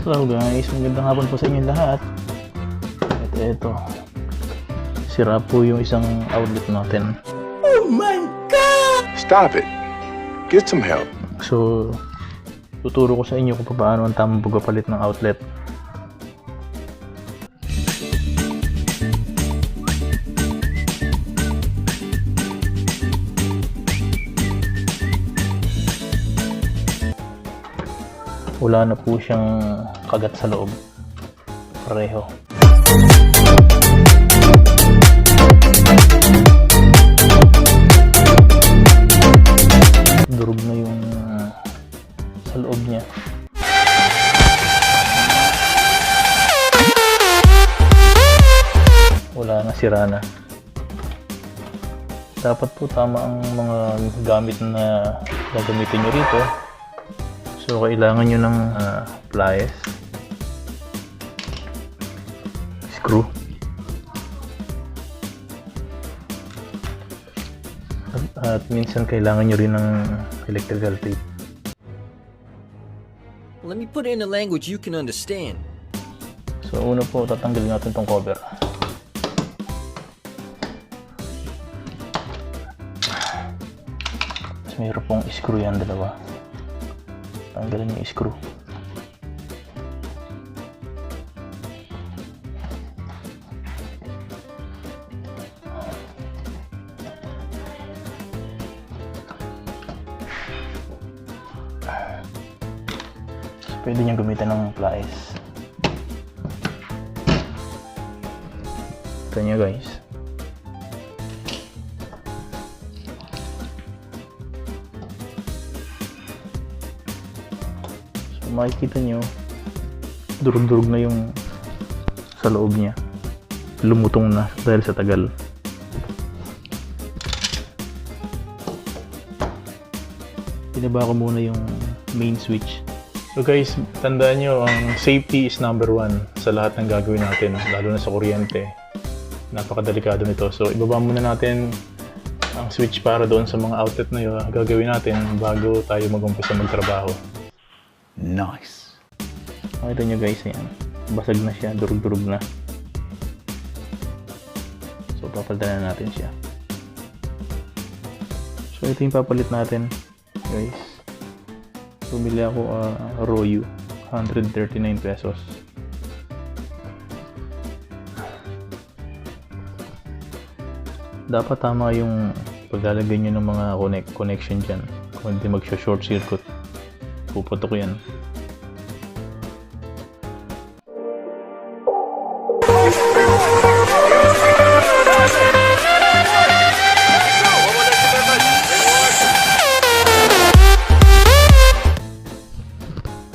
So guys, magandang hapon po sa inyo lahat. Ito. Sira po yung isang outlet natin. Oh my God! Stop it. Get some help. So, tuturo ko sa inyo kung paano ang tamang pagpapalit ng outlet. Wala na po siyang kagat sa loob. Pareho. Durog na yung sa loob niya. Wala na, sira na. Dapat po tama ang mga gamit na gagamitin nyo rito. So, kailangan nyo ng pliers, screw, at minsan kailangan nyo rin ng electrical tape. Let me put it in a language you can understand. So, una po, tatanggalin natin tong cover. Tapos mayroon pong screw yan, dalawa. Tanggalin yung screw. So, pwede nyo gamitin ng pliers. Ito nyo guys. Makikita nyo, durug-durug na yung sa loob niya. Lumutong na dahil sa tagal. Pinaba ko muna yung main switch. So guys, tandaan nyo, ang safety is number one sa lahat ng gagawin natin, lalo na sa kuryente. Napakadelikado nito. So ibaba muna natin ang switch para doon sa mga outlet na yun gagawin natin bago tayo mag-umpisa magtrabaho. Nice. Makita nyo guys, ayan. Basag na siya, durug-durug na. So, papalitan na natin siya. So, ito yung papalit natin, guys. Bumili ako Royu, 139 pesos. Dapat tama yung paglalagay nyo ng mga connection dyan. Kung hindi mag-short circuit, puputok yan.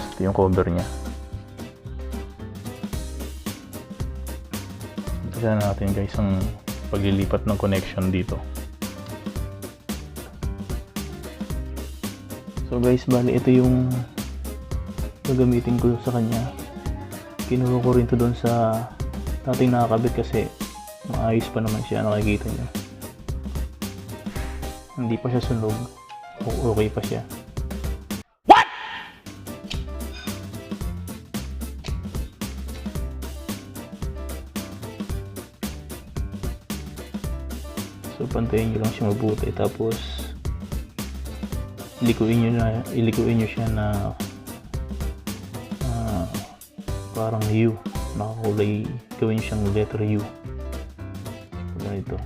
Ito yung cover niya. Tignan natin guys ang paglilipat ng connection dito. So guys, bali ito yung gagamitin ko sa kanya. Kinuha ko rin to doon sa dating nakakabit kasi maayos pa naman siya, nakikita nyo. Hindi pa siya sunog. Okay pa siya. What? So pantayin nyo lang siya mabuti, tapos ilikuin nyo siya na parang U, nakakulay, gawin nyo siyang letter U. Ganito.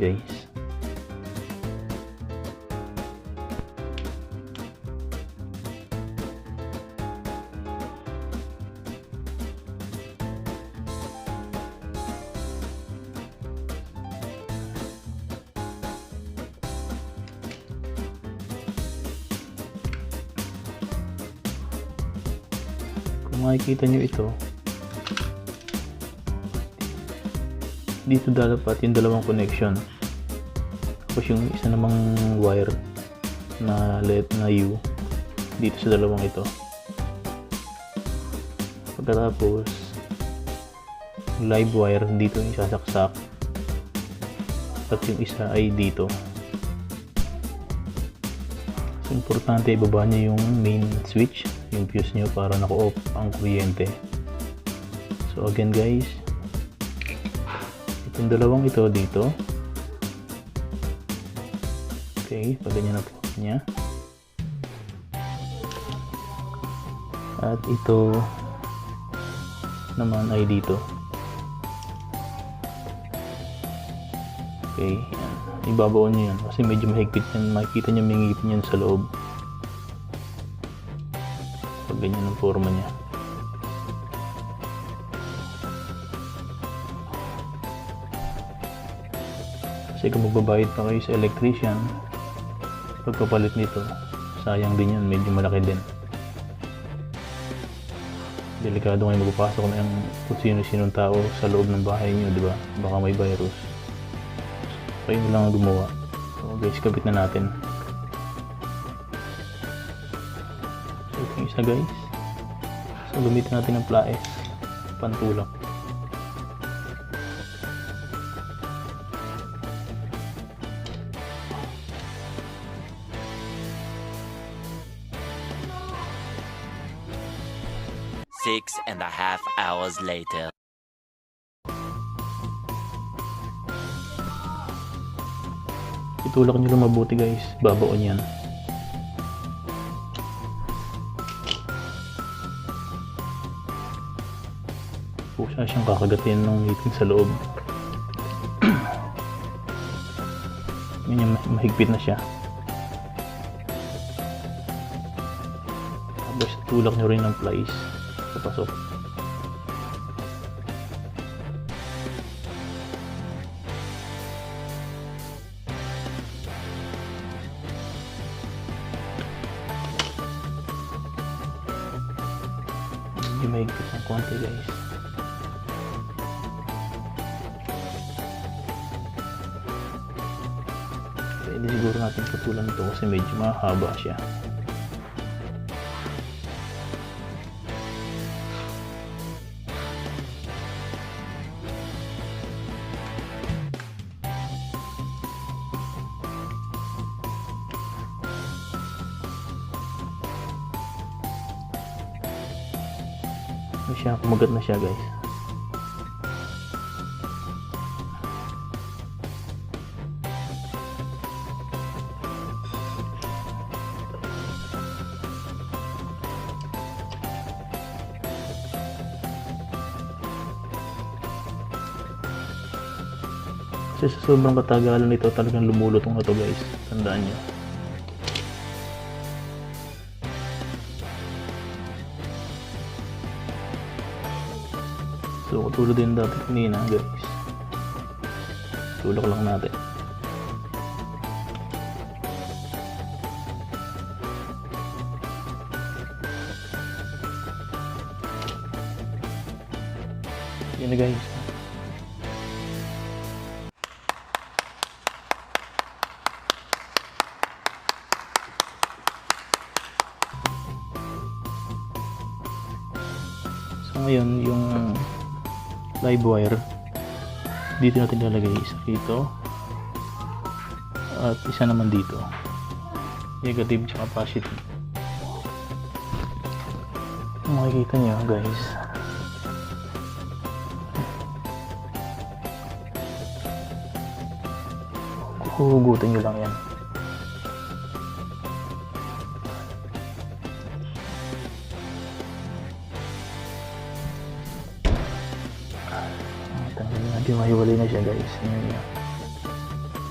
Guys, makikita nyo ito, dito dapat yung dalawang connection, tapos yung isa namang wire na LED na U dito sa dalawang ito. Pagkatapos live wire dito yung sasaksak at yung isa ay dito. So, importante ibaba nyo yung main switch, yung fuse nyo para naka-off ang kuryente. So again guys, itong dalawang ito dito, okay, pag ganyan na po niya. At ito naman ay dito. Okay, yan. Ibabaon nyo yan kasi medyo mahigpit yan. Makikita nyo may ngipin yan sa loob. Pag ganyan ang forma niya. Kasi kung magbabayad pa kayo sa electrician, pagkapalit nito, sayang din yan. Medyo malaki din. Delikado ngayon magpapasok na yung kung sino-sinong tao sa loob ng bahay nyo, di ba? Baka may virus. Kayo lang ang gumawa. So guys, kabit na natin. So ito yung isa guys. So gamitin natin ng pliers, pantulak. Six and a half hours later. Itulak nyo lang mabuti guys, babaon yan. Pusa siyang kakagatin ng ngipin sa loob. Yun yung mahigpit na siya. Tapos tulak nyo rin ng plies papasok. Hindi mahigpit ng konti guys. Pwede siguro natin putulan ito kasi medyo mahaba siya. Kumagat na siya guys. Kasi sa sobrang katagalan nito talagang lumulutong na to guys. Tandaan nyo. So, katulad din dati kanina guys. Tulak lang natin. Yan na guys. So, ngayon yung live wire dito natin lalagay, isa dito at isa naman dito, negative tsaka positive. Makikita nyo guys, huhugutin nyo lang yan. Medyo mahiwalay na siya guys.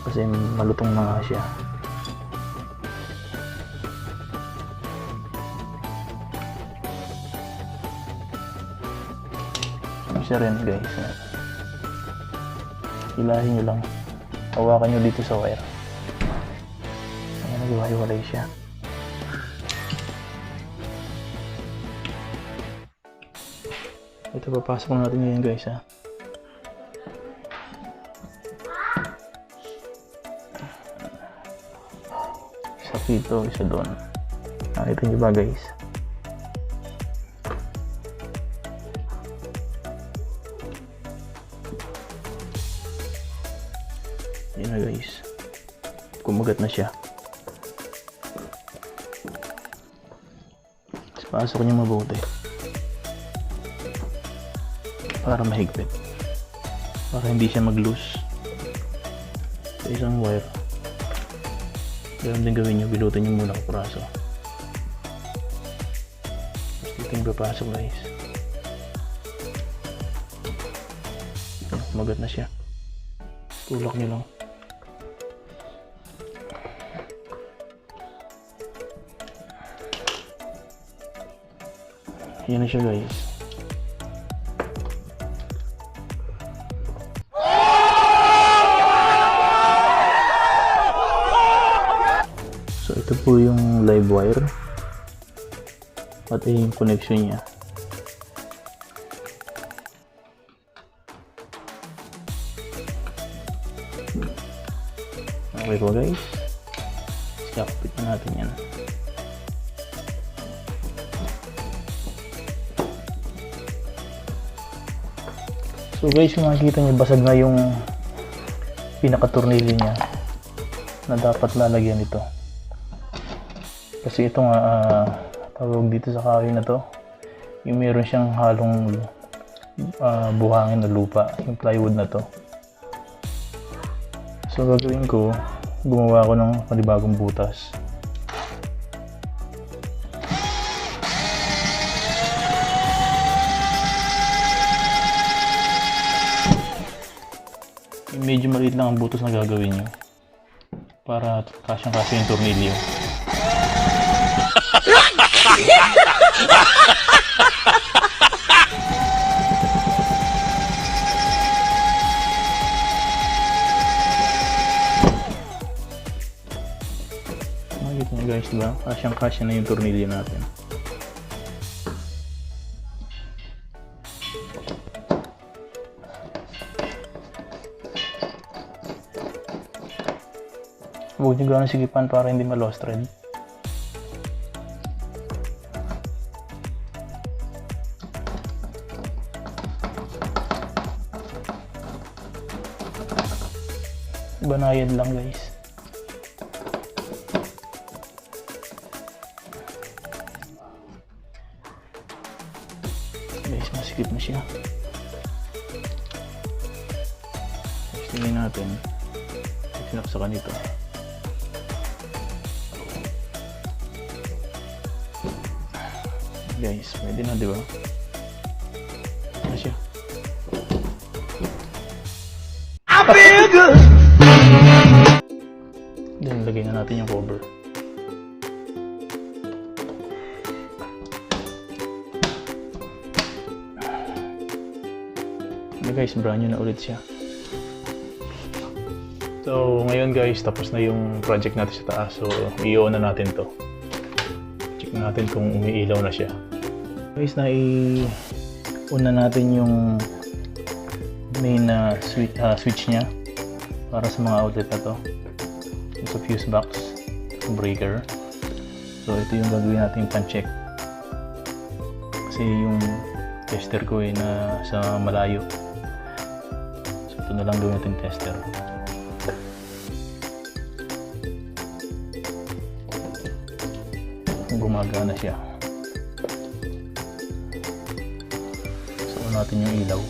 Kasi malutong na nga siya. Siya rin guys. Hilahin nyo lang. Hawakan nyo dito sa wire. Ayan, naghiwalay siya. Ito, papasok natin ngayon guys ha. Isa dito, isa doon. Nakita nyo ba guys? Yun na guys. Kumagat na siya. Pasok niyo mabuti. Para mahigpit. Para hindi siya mag-loose. Sa isang wire. Ganun din gawin niyo. Bilutin niyo muna kapuraso. Tapos dito yung papasok guys. Kumagat na siya. Tulak niyo lang. Yan na siya guys. So ito po yung live wire. At yung connection niya. Okay po guys. Kapit na natin yan. So guys, kung makikita nyo, basag na yung pinaka-tornilyo niya na dapat lalagyan ito. Kasi ito nga, tawag dito sa kahoy na to, yung meron siyang halong buhangin na lupa, yung plywood na to. So gagawin ko, gumawa ko ng panibagong butas. Medyo maliit lang ang butas na gagawin nyo para kasyang-kasya yung tornilyo. Makikita nyo guys, diba? Kasyang-kasya na yung tornilyo natin. Huwag nyo gano'ng sigipan para hindi ma-lost thread. Banayad lang guys. Guys, masikip na siya. Tapos tingin natin. Sinaksakan ito. Guys, pwede na, di ba? Ano siya? Then, lagay na natin yung cover. Ano guys, brand new na ulit siya. So, ngayon guys, tapos na yung project natin sa taas. So, i-on na natin to. Check natin kung umiilaw na siya. Guys, na-on na natin yung main switch niya para sa mga outlet na to. Sa fuse box, breaker. So, ito yung gagawin natin pan-check. Kasi yung tester ko na sa malayo. So, ito na lang gawin natin tester. Gumagana siya. So, natin yung ilaw.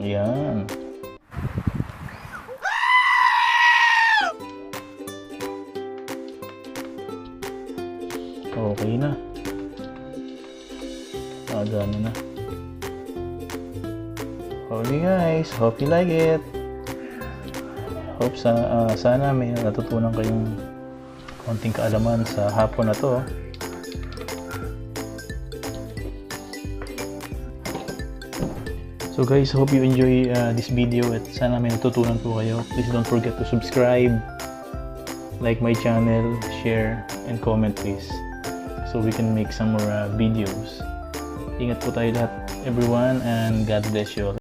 Ayan. Okay na. Gana na. Okay guys, hope you like it. Hope sana may natutunan kayong konting kaalaman sa hapon na to. So guys, hope you enjoy this video at sana may natutunan po kayo. Please don't forget to subscribe, like my channel, share, and comment please. So we can make some more videos. Ingat po tayo lahat everyone and God bless you all.